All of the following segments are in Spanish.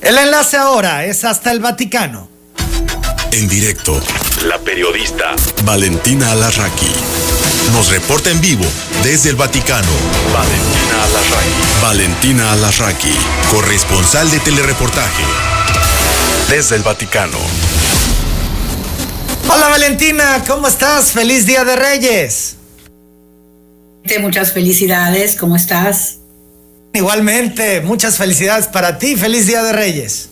El enlace ahora es hasta el Vaticano. En directo, la periodista Valentina Alarraqui nos reporta en vivo desde el Vaticano. Valentina Alarraqui, corresponsal de telereportaje desde el Vaticano. Hola Valentina, ¿cómo estás? ¡Feliz Día de Reyes! Muchas felicidades, ¿cómo estás? Igualmente, muchas felicidades para ti, feliz Día de Reyes.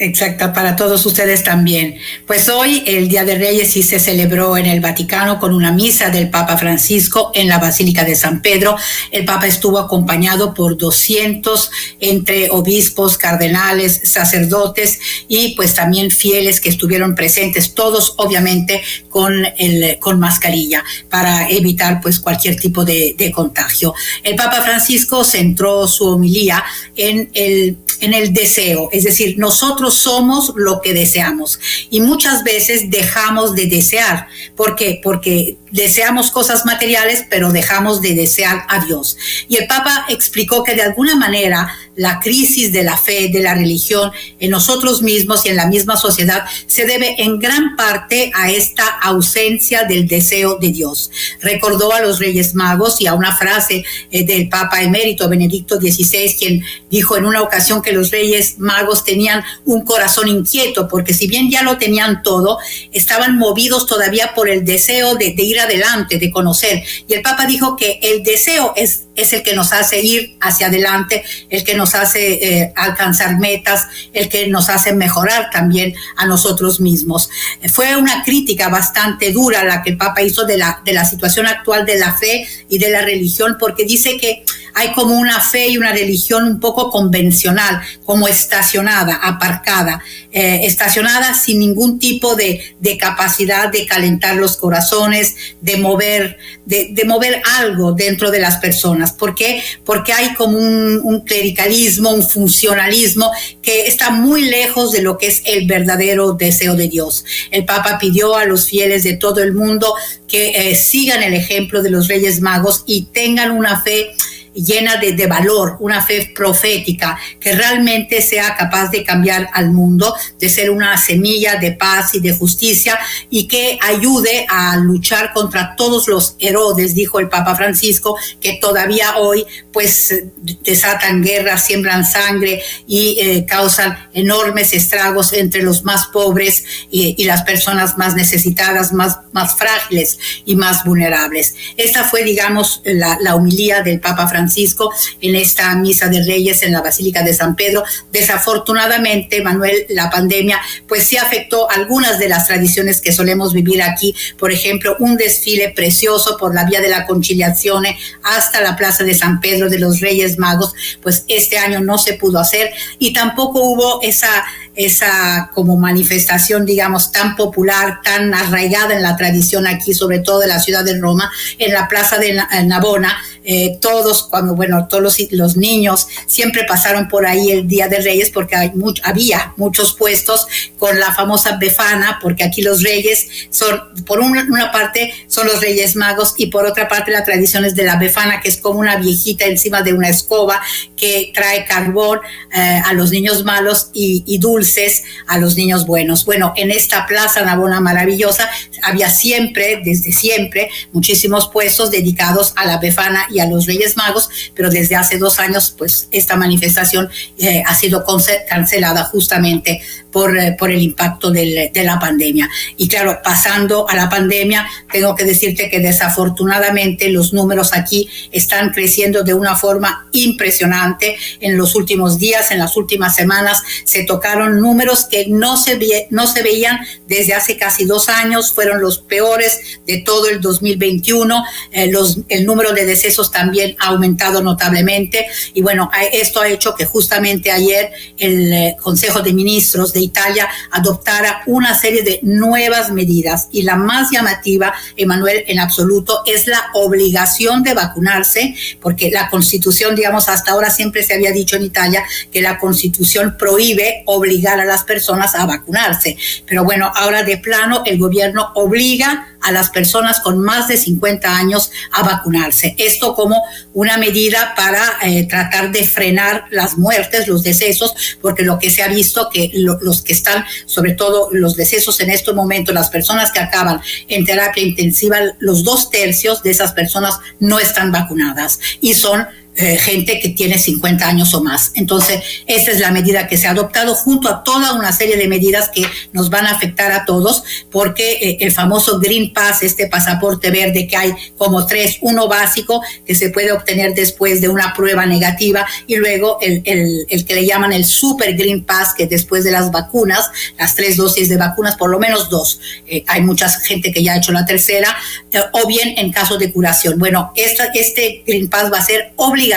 Exacto, para todos ustedes también. Pues hoy, el Día de Reyes, sí se celebró en el Vaticano con una misa del Papa Francisco en la Basílica de San Pedro. El Papa estuvo acompañado por 200 entre obispos, cardenales, sacerdotes y pues también fieles que estuvieron presentes, todos obviamente con mascarilla para evitar pues cualquier tipo de contagio. El Papa Francisco centró su homilía en el deseo, es decir, nosotros somos lo que deseamos y muchas veces dejamos de desear. ¿Por qué? Porque deseamos cosas materiales, pero dejamos de desear a Dios. Y el Papa explicó que de alguna manera la crisis de la fe, de la religión en nosotros mismos y en la misma sociedad se debe en gran parte a esta ausencia del deseo de Dios. Recordó a los Reyes Magos y a una frase del Papa emérito Benedicto XVI, quien dijo en una ocasión que los Reyes Magos tenían un corazón inquieto, porque si bien ya lo tenían todo, estaban movidos todavía por el deseo de ir adelante, de conocer. Y el Papa dijo que el deseo es el que nos hace ir hacia adelante, el que nos hace alcanzar metas, el que nos hace mejorar también a nosotros mismos. Fue una crítica bastante dura la que el Papa hizo de la situación actual de la fe y de la religión, porque dice que hay como una fe y una religión un poco convencional, como estacionada, aparcada, estacionada sin ningún tipo de capacidad de calentar los corazones, de mover algo dentro de las personas. ¿Por qué? Porque hay como un clericalismo, un funcionalismo que está muy lejos de lo que es el verdadero deseo de Dios. El Papa pidió a los fieles de todo el mundo que sigan el ejemplo de los Reyes Magos y tengan una fe llena de valor, una fe profética que realmente sea capaz de cambiar al mundo, de ser una semilla de paz y de justicia y que ayude a luchar contra todos los Herodes, dijo el Papa Francisco, que todavía hoy pues desatan guerras, siembran sangre y causan enormes estragos entre los más pobres y las personas más necesitadas, más frágiles y más vulnerables. Esta fue, digamos, la homilía del Papa Francisco en esta misa de Reyes en la Basílica de San Pedro. Desafortunadamente, Manuel, la pandemia pues sí afectó algunas de las tradiciones que solemos vivir aquí. Por ejemplo, un desfile precioso por la Vía de la Conciliazione hasta la Plaza de San Pedro de los Reyes Magos, pues este año no se pudo hacer y tampoco hubo esa como manifestación, digamos, tan popular, tan arraigada en la tradición aquí, sobre todo de la ciudad de Roma, en la Plaza de Navona. Todos los niños siempre pasaron por ahí el Día de Reyes porque había muchos puestos con la famosa Befana, porque aquí los reyes son, por una parte son los Reyes Magos y por otra parte la tradición es de la Befana, que es como una viejita encima de una escoba que trae carbón a los niños malos y dulces a los niños buenos. Bueno, en esta Plaza Navona maravillosa había desde siempre, muchísimos puestos dedicados a la Befana y a los Reyes Magos, pero desde hace 2 años, pues esta manifestación ha sido cancelada justamente por el impacto de la pandemia. Y claro, pasando a la pandemia, tengo que decirte que desafortunadamente los números aquí están creciendo de una forma impresionante. En los últimos días, en las últimas semanas, se tocaron números que no se veían desde hace casi 2 años, fueron los peores de todo el 2021. El número de decesos también ha aumentado notablemente y bueno, esto ha hecho que justamente ayer el Consejo de Ministros de Italia adoptara una serie de nuevas medidas y la más llamativa, Emanuel, en absoluto, es la obligación de vacunarse, porque la Constitución, digamos, hasta ahora siempre se había dicho en Italia que la Constitución prohíbe obligar obligar a las personas a vacunarse. Pero bueno, ahora de plano el gobierno obliga a las personas con más de 50 años a vacunarse. Esto como una medida para tratar de frenar las muertes, los decesos, porque lo que se ha visto que los que están, sobre todo los decesos en este momento, las personas que acaban en terapia intensiva, los 2/3 de esas personas no están vacunadas y son gente que tiene 50 años o más. Entonces, esta es la medida que se ha adoptado junto a toda una serie de medidas que nos van a afectar a todos, porque el famoso Green Pass, este pasaporte verde que hay como 3, uno básico que se puede obtener después de una prueba negativa, y luego el que le llaman el Super Green Pass, que después de las vacunas, las 3 dosis de vacunas, por lo menos 2, hay mucha gente que ya ha hecho la tercera, o bien en caso de curación. Bueno, este Green Pass va a ser obligatorio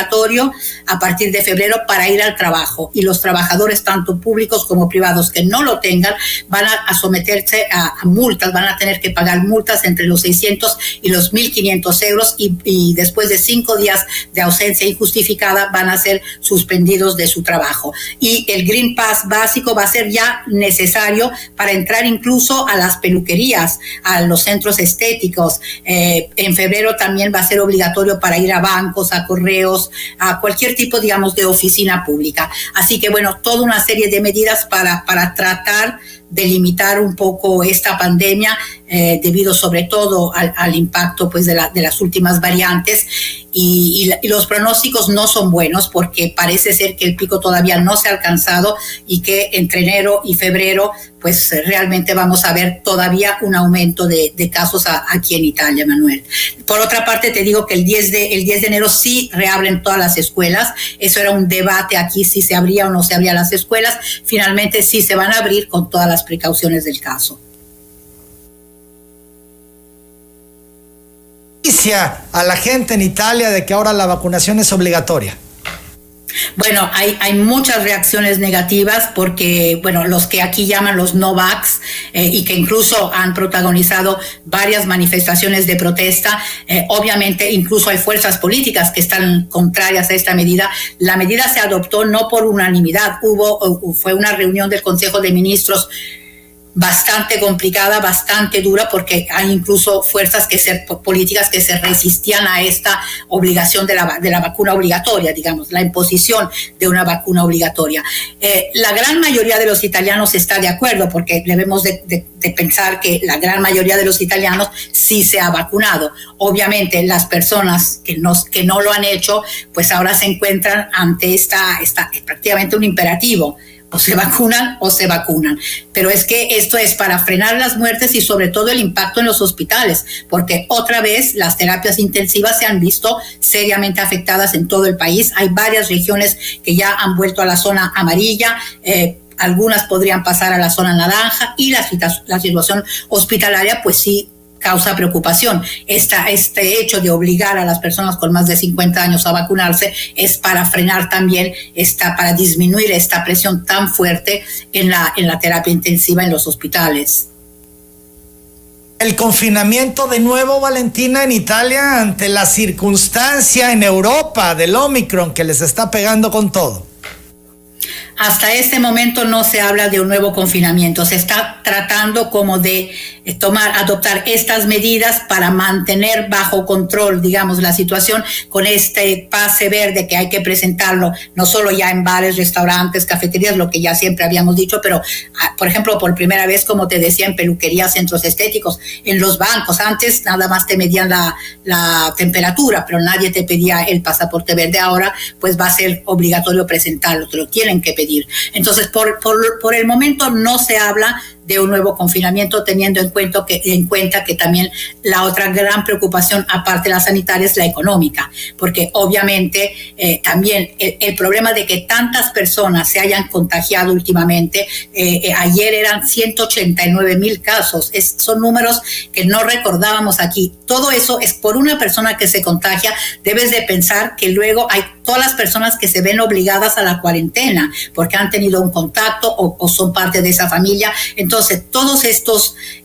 a partir de febrero para ir al trabajo, y los trabajadores tanto públicos como privados que no lo tengan van a someterse a multas, van a tener que pagar multas entre los 600 y los 1.500 euros, y después de 5 días de ausencia injustificada van a ser suspendidos de su trabajo. Y el Green Pass básico va a ser ya necesario para entrar incluso a las peluquerías, a los centros estéticos. En febrero también va a ser obligatorio para ir a bancos, a correos, a cualquier tipo, digamos, de oficina pública. Así que, bueno, toda una serie de medidas para tratar de limitar un poco esta pandemia, debido sobre todo al impacto pues de las últimas variantes, y los pronósticos no son buenos, porque parece ser que el pico todavía no se ha alcanzado y que entre enero y febrero pues realmente vamos a ver todavía un aumento de casos aquí en Italia, Manuel. Por otra parte, te digo que el 10 de enero sí reabren todas las escuelas. Eso era un debate aquí, si se abría o no se abrían las escuelas. Finalmente sí se van a abrir con todas las precauciones del caso. A la gente en Italia de que ahora la vacunación es obligatoria. Bueno, hay muchas reacciones negativas, porque, bueno, los que aquí llaman los no-vax, y que incluso han protagonizado varias manifestaciones de protesta, obviamente incluso hay fuerzas políticas que están contrarias a esta medida. La medida se adoptó no por unanimidad, fue una reunión del Consejo de Ministros bastante complicada, bastante dura, porque hay incluso fuerzas políticas que se resistían a esta obligación de la vacuna obligatoria, digamos, la imposición de una vacuna obligatoria. La gran mayoría de los italianos está de acuerdo, porque debemos de pensar que la gran mayoría de los italianos sí se ha vacunado. Obviamente las personas que no lo han hecho, pues ahora se encuentran ante prácticamente un imperativo: o se vacunan o se vacunan. Pero es que esto es para frenar las muertes y sobre todo el impacto en los hospitales, porque otra vez las terapias intensivas se han visto seriamente afectadas en todo el país. Hay varias regiones que ya han vuelto a la zona amarilla, algunas podrían pasar a la zona naranja, y la situación hospitalaria pues sí causa preocupación. Este hecho de obligar a las personas con más de 50 años a vacunarse es para frenar también para disminuir esta presión tan fuerte en la terapia intensiva en los hospitales. El confinamiento de nuevo, Valentina, en Italia, ante la circunstancia en Europa del Omicron que les está pegando con todo. Hasta este momento no se habla de un nuevo confinamiento. Se está tratando como de adoptar estas medidas para mantener bajo control, digamos, la situación, con este pase verde que hay que presentarlo no solo ya en bares, restaurantes, cafeterías, lo que ya siempre habíamos dicho, pero por ejemplo, por primera vez, como te decía, en peluquerías, centros estéticos, en los bancos. Antes nada más te medían la temperatura, pero nadie te pedía el pasaporte verde. Ahora pues va a ser obligatorio presentarlo, te lo tienen que pedir. Entonces, por el momento no se habla de un nuevo confinamiento, teniendo en cuenta que también la otra gran preocupación, aparte de la sanitaria, es la económica, porque obviamente también el problema de que tantas personas se hayan contagiado últimamente, ayer eran 189,000 casos, son números que no recordábamos aquí. Todo eso es por una persona que se contagia. Debes de pensar que luego hay todas las personas que se ven obligadas a la cuarentena porque han tenido un contacto o son parte de esa familia. Entonces, Entonces,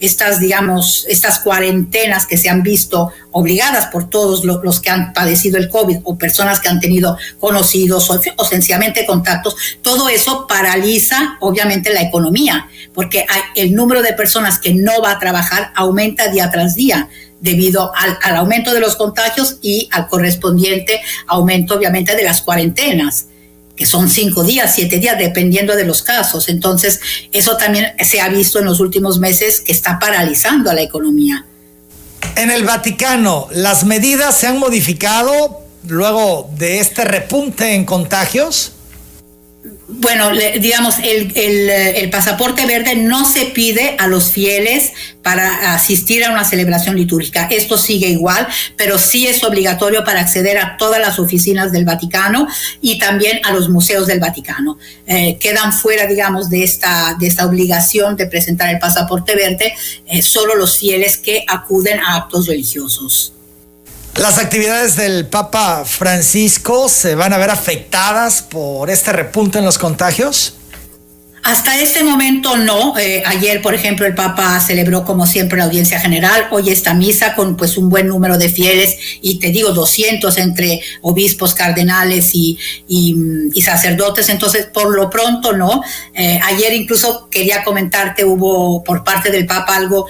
estas cuarentenas que se han visto obligadas por todos los que han padecido el COVID o personas que han tenido conocidos o sencillamente contactos, todo eso paraliza obviamente la economía, porque el número de personas que no va a trabajar aumenta día tras día debido al aumento de los contagios y al correspondiente aumento obviamente de las cuarentenas, que son 5 días, 7 días, dependiendo de los casos. Entonces, eso también se ha visto en los últimos meses que está paralizando a la economía. En el Vaticano, ¿las medidas se han modificado luego de este repunte en contagios? Bueno, digamos, el pasaporte verde no se pide a los fieles para asistir a una celebración litúrgica. Esto sigue igual, pero sí es obligatorio para acceder a todas las oficinas del Vaticano y también a los museos del Vaticano. Quedan fuera, digamos, de esta obligación de presentar el pasaporte verde solo los fieles que acuden a actos religiosos. ¿Las actividades del Papa Francisco se van a ver afectadas por este repunte en los contagios? Hasta este momento no. Ayer, por ejemplo, el Papa celebró como siempre la audiencia general. Hoy esta misa con pues un buen número de fieles y te digo 200 entre obispos, cardenales y sacerdotes. Entonces, por lo pronto no. Ayer incluso quería comentarte, hubo por parte del Papa algo...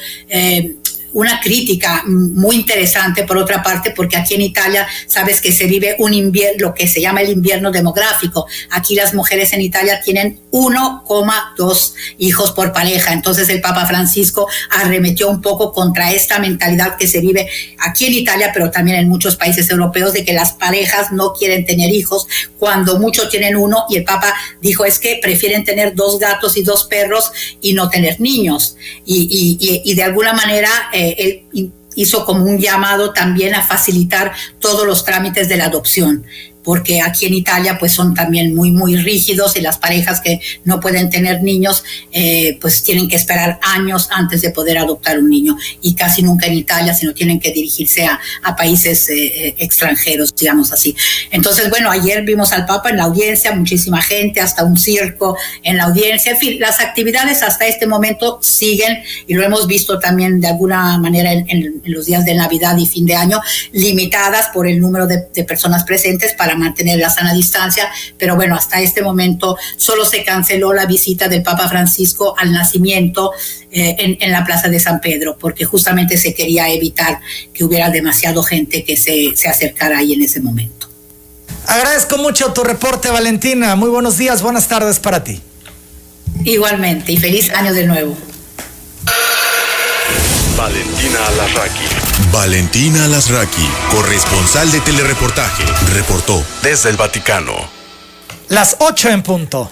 una crítica muy interesante por otra parte, porque aquí en Italia sabes que se vive un invierno, lo que se llama el invierno demográfico. Aquí las mujeres en Italia tienen 1,2 hijos por pareja. Entonces el Papa Francisco arremetió un poco contra esta mentalidad que se vive aquí en Italia, pero también en muchos países europeos, de que las parejas no quieren tener hijos, cuando muchos tienen uno, y el Papa dijo es que prefieren tener 2 gatos y 2 perros y no tener niños. Y de alguna manera él hizo como un llamado también a facilitar todos los trámites de la adopción, porque aquí en Italia pues son también muy, muy rígidos y las parejas que no pueden tener niños pues tienen que esperar años antes de poder adoptar un niño, y casi nunca en Italia, sino tienen que dirigirse a países extranjeros, digamos así. Entonces, bueno, ayer vimos al Papa en la audiencia, muchísima gente, hasta un circo en la audiencia, en fin, las actividades hasta este momento siguen, y lo hemos visto también de alguna manera en los días de Navidad y fin de año, limitadas por el número de personas presentes para mantener la sana distancia, pero bueno, hasta este momento solo se canceló la visita del Papa Francisco al nacimiento en la Plaza de San Pedro, porque justamente se quería evitar que hubiera demasiado gente que se acercara ahí en ese momento. Agradezco mucho tu reporte, Valentina. Muy buenos días, buenas tardes para ti. Igualmente, y feliz año de nuevo. Valentina Alasraqui. Valentina Alasraqui, corresponsal de telereportaje, reportó desde el Vaticano. Las 8 en punto.